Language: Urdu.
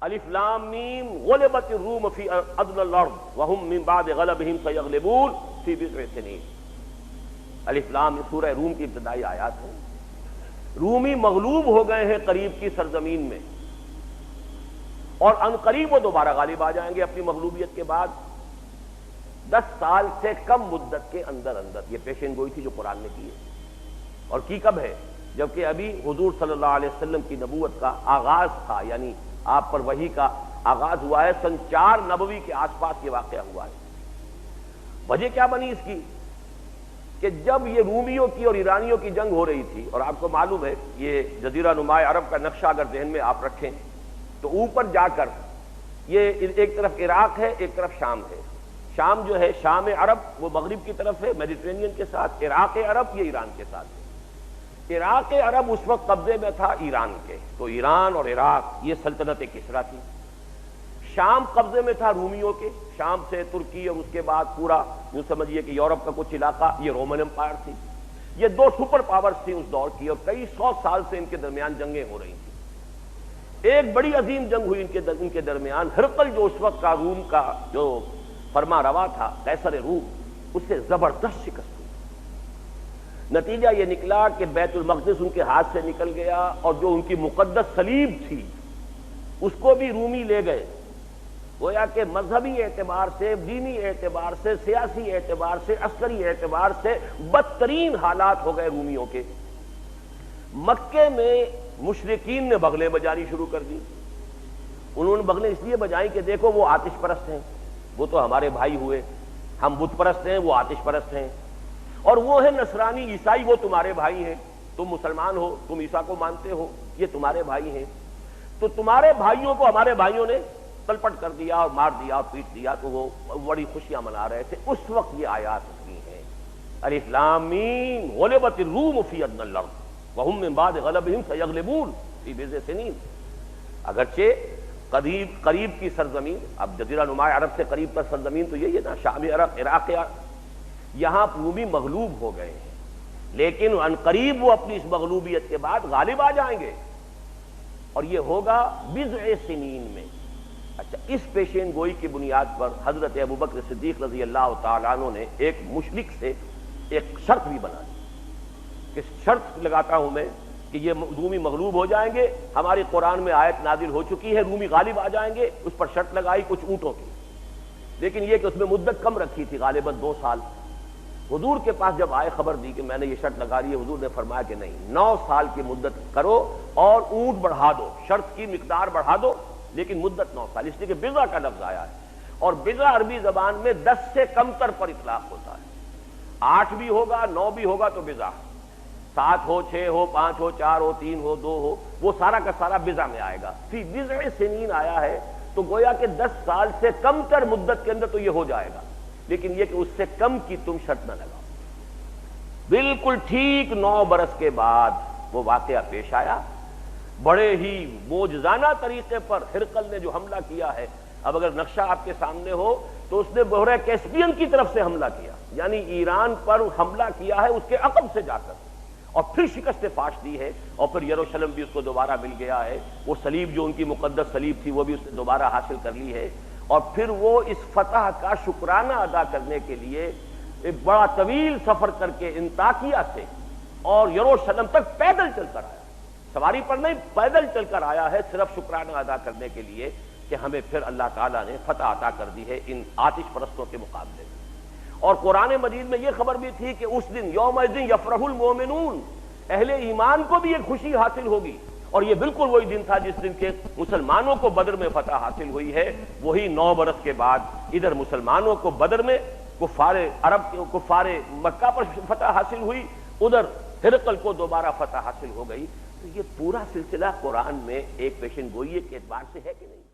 الف لام میم غلبت الروم فی ادنی الارض وهم من بعد غلبهم سیغلبون فی بضع سنین. الف لام سورہ روم کی ابتدائی آیات ہیں. رومی مغلوب ہو گئے ہیں قریب کی سرزمین میں، اور ان قریب وہ دوبارہ غالب آ جائیں گے اپنی مغلوبیت کے بعد. 10 سال سے کم مدت کے اندر یہ پیشین گوئی تھی جو قرآن نے کی ہے. اور کی کب ہے؟ جبکہ ابھی حضور صلی اللہ علیہ وسلم کی نبوت کا آغاز تھا، یعنی آپ پر وحی کا آغاز ہوا ہے. سن 4 نبوی کے آس پاس یہ واقعہ ہوا ہے. وجہ کیا بنی اس کی کہ جب یہ رومیوں کی اور ایرانیوں کی جنگ ہو رہی تھی، اور آپ کو معلوم ہے یہ جزیرہ نماء عرب کا نقشہ اگر ذہن میں آپ رکھیں تو اوپر جا کر یہ ایک طرف عراق ہے، ایک طرف شام ہے. شام جو ہے شام عرب وہ مغرب کی طرف ہے میڈیٹرینین کے ساتھ. عراق عرب یہ ایران کے ساتھ ہے. عراق عرب اس وقت قبضے میں تھا ایران کے، تو ایران اور عراق یہ سلطنت کسریٰ تھی. شام قبضے میں تھا رومیوں کے، شام سے ترکی اور اس کے بعد پورا یوں سمجھیے کہ یورپ کا کچھ علاقہ یہ رومن امپائر تھی. یہ 2 سپر پاورز تھی اس دور کی، اور کئی 100 سال سے ان کے درمیان جنگیں ہو رہی تھیں. ایک بڑی عظیم جنگ ہوئی ان کے درمیان. ہرقل جو اس وقت کا روم کا جو فرما روا تھا، قیصر روم، اس سے زبردست شکست ہوئی. نتیجہ یہ نکلا کہ بیت المقدس ان کے ہاتھ سے نکل گیا، اور جو ان کی مقدس صلیب تھی اس کو بھی رومی لے گئے. گویا کہ مذہبی اعتبار سے، دینی اعتبار سے، سیاسی اعتبار سے، عسکری اعتبار سے بدترین حالات ہو گئے رومیوں کے. مکے میں مشرکین نے بغلیں بجانی شروع کر دی. انہوں نے بغلیں اس لیے بجائیں کہ دیکھو وہ آتش پرست ہیں، وہ تو ہمارے بھائی ہوئے. ہم بت پرست ہیں، وہ آتش پرست ہیں. اور وہ ہیں نصرانی عیسائی، وہ تمہارے بھائی ہیں. تم مسلمان ہو، تم عیسیٰ کو مانتے ہو، یہ تمہارے بھائی ہیں. تو تمہارے بھائیوں کو ہمارے بھائیوں نے تلپٹ کر دیا اور مار دیا اور پیٹ دیا، تو وہ بڑی خوشیاں منا رہے تھے. اس وقت یہ آیات اتری ہیں. الف لام میم غلبت الروم فی ادنی الارض وهم من بعد غلبهم سیغلبون فی بضع سنین. اگرچہ قریب کی سرزمین، اب جزیرہ نماء عرب سے قریب پر سرزمین تو یہی ہے نا، شام عرب، عراق، یہاں رومی مغلوب ہو گئے ہیں، لیکن ان قریب وہ اپنی اس مغلوبیت کے بعد غالب آ جائیں گے، اور یہ ہوگا بضع سنین میں. اچھا، اس پیشین گوئی کی بنیاد پر حضرت ابوبکر صدیق رضی اللہ تعالیٰ عنہ نے ایک مشرک سے ایک شرط بھی بنا دی کہ شرط لگاتا ہوں میں کہ یہ رومی مغلوب ہو جائیں گے. ہماری قرآن میں آیت نازل ہو چکی ہے، رومی غالب آ جائیں گے. اس پر شرط لگائی کچھ اونٹوں کی، لیکن یہ کہ اس میں مدت کم رکھی تھی، غالباً 2 سال. حضور کے پاس جب آئے خبر دی کہ میں نے یہ شرط لگا لی ہے، حضور نے فرمایا کہ نہیں، 9 سال کی مدت کرو اور اونٹ بڑھا دو، شرط کی مقدار بڑھا دو، لیکن مدت 9 سال. اس لیے کہ بضع کا لفظ آیا ہے، اور بضع عربی زبان میں 10 سے کم تر پر اطلاق ہوتا ہے. 8 بھی ہوگا، 9 بھی ہوگا تو بضع، 7 ہو، 6 ہو، 5 ہو، 4 ہو، 3 ہو، 2 ہو، وہ سارا کا سارا بضع میں آئے گا. فی بضع سنین آیا ہے تو گویا کہ 10 سال سے کم تر مدت کے اندر تو یہ ہو جائے گا، لیکن یہ کہ اس سے کم کی تم شرط نہ لگاؤ. بالکل ٹھیک 9 برس کے بعد وہ واقعہ پیش آیا. بڑے ہی معجزانہ طریقے پر ہرقل نے جو حملہ کیا ہے، اب اگر نقشہ آپ کے سامنے ہو تو اس نے بحیرہ کیسپیئن کی طرف سے حملہ کیا، یعنی ایران پر حملہ کیا ہے اس کے عقب سے جا کر، اور پھر شکست فاش دی ہے. اور پھر یروشلم بھی اس کو دوبارہ مل گیا ہے، وہ صلیب جو ان کی مقدس صلیب تھی وہ بھی اس نے دوبارہ حاصل کر لی ہے. اور پھر وہ اس فتح کا شکرانہ ادا کرنے کے لیے ایک بڑا طویل سفر کر کے انطاکیہ سے اور یروشلم تک پیدل چل کر آیا. سواری پر نہیں، پیدل چل کر آیا ہے، صرف شکرانہ ادا کرنے کے لیے کہ ہمیں پھر اللہ تعالیٰ نے فتح عطا کر دی ہے ان آتش پرستوں کے مقابلے میں. اور قرآن مجید میں یہ خبر بھی تھی کہ اس دن یومئذ یفرح المؤمنون، اہل ایمان کو بھی ایک خوشی حاصل ہوگی. اور یہ بالکل وہی دن تھا جس دن کے مسلمانوں کو بدر میں فتح حاصل ہوئی ہے. وہی 9 برس کے بعد ادھر مسلمانوں کو بدر میں کفار عرب، کفار مکہ پر فتح حاصل ہوئی، ادھر ہرقل کو دوبارہ فتح حاصل ہو گئی. تو یہ پورا سلسلہ قرآن میں ایک پیشن گوئی کے اعتبار سے ہے کہ نہیں؟